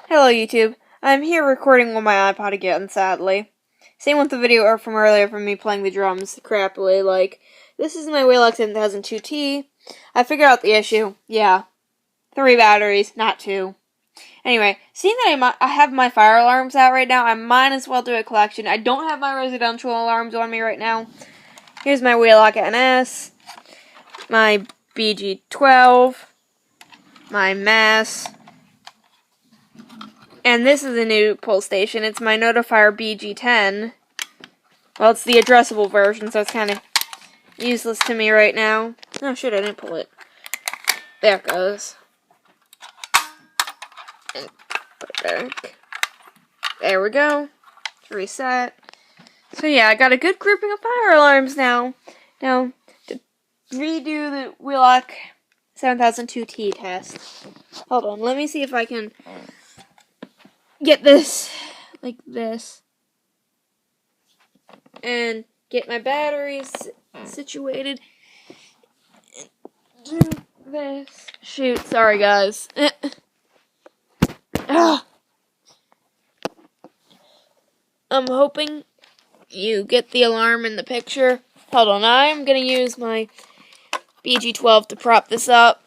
Hello YouTube. I'm here recording on my iPod again, sadly. Same with the video from earlier from me playing the drums crappily, like, this is my Wheelock 7002T. I figured out the issue. Yeah. 3 batteries, not 2. Anyway, seeing that I have my fire alarms out right now, I might as well do a collection. I don't have my residential alarms on me right now. Here's my Wheelock NS, my BG12, my Mass, and this is a new pull station. It's my Notifier BG10. Well, it's the addressable version, so it's kind of useless to me right now. Oh, shit, I didn't pull it. There it goes. And put it back. There we go. Reset. So yeah, I got a good grouping of fire alarms now. Now, to redo the Wheelock 7002T test. Hold on, let me see if I can get this like this. And get my batteries situated. Do this. Shoot, sorry guys. I'm hoping you get the alarm in the picture. Hold on, I'm gonna use my BG12 to prop this up.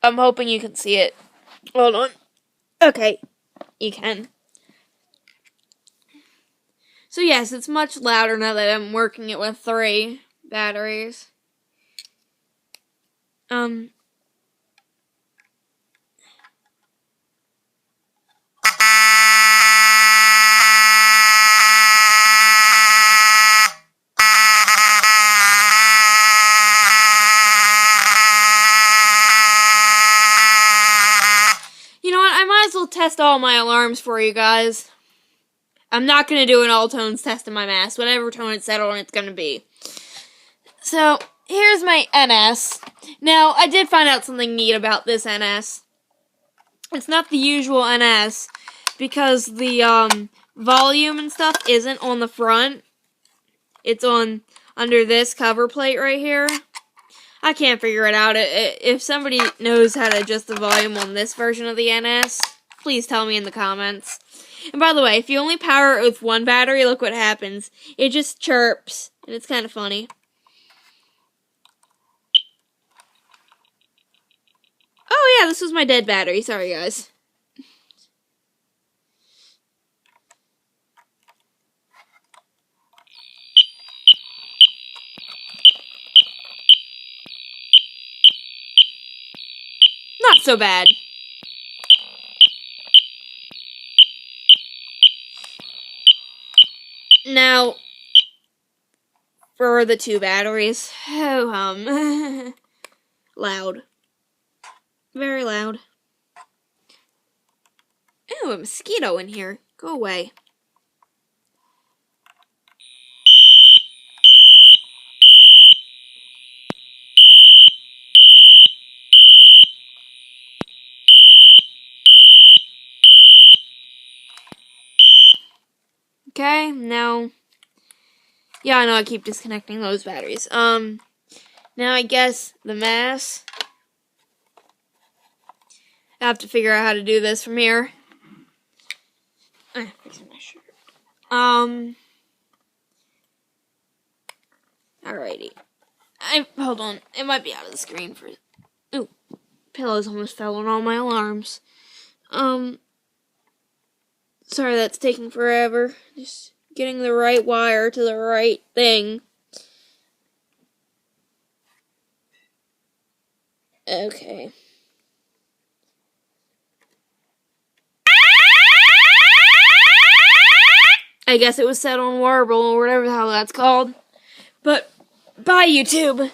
I'm hoping you can see it. Hold on. Okay, you can. So yes, it's much louder now that I'm working it with 3 batteries. You know what, I might as well test all my alarms for you guys. I'm not going to do an all tones test in my Mass. Whatever tone it's set on, it's going to be. So, here's my NS. Now, I did find out something neat about this NS. It's not the usual NS, because the volume and stuff isn't on the front. It's on under this cover plate right here. I can't figure it out. If somebody knows how to adjust the volume on this version of the NS, please tell me in the comments. And by the way, if you only power it with 1 battery, look what happens. It just chirps, and it's kind of funny. Oh yeah, this was my dead battery. Sorry, guys. Not so bad. Now, for the 2 batteries. Oh, loud. Very loud. Ooh, a mosquito in here. Go away. Okay, now... Yeah, I know I keep disconnecting those batteries. Now I guess the Mass. I have to figure out how to do this from here. Fixing my shirt. Alrighty. Hold on. It might be out of the screen for... Ooh. Pillows almost fell on all my alarms. Sorry that's taking forever. Just getting the right wire to the right thing. Okay. I guess it was set on warble or whatever the hell that's called. But, bye YouTube!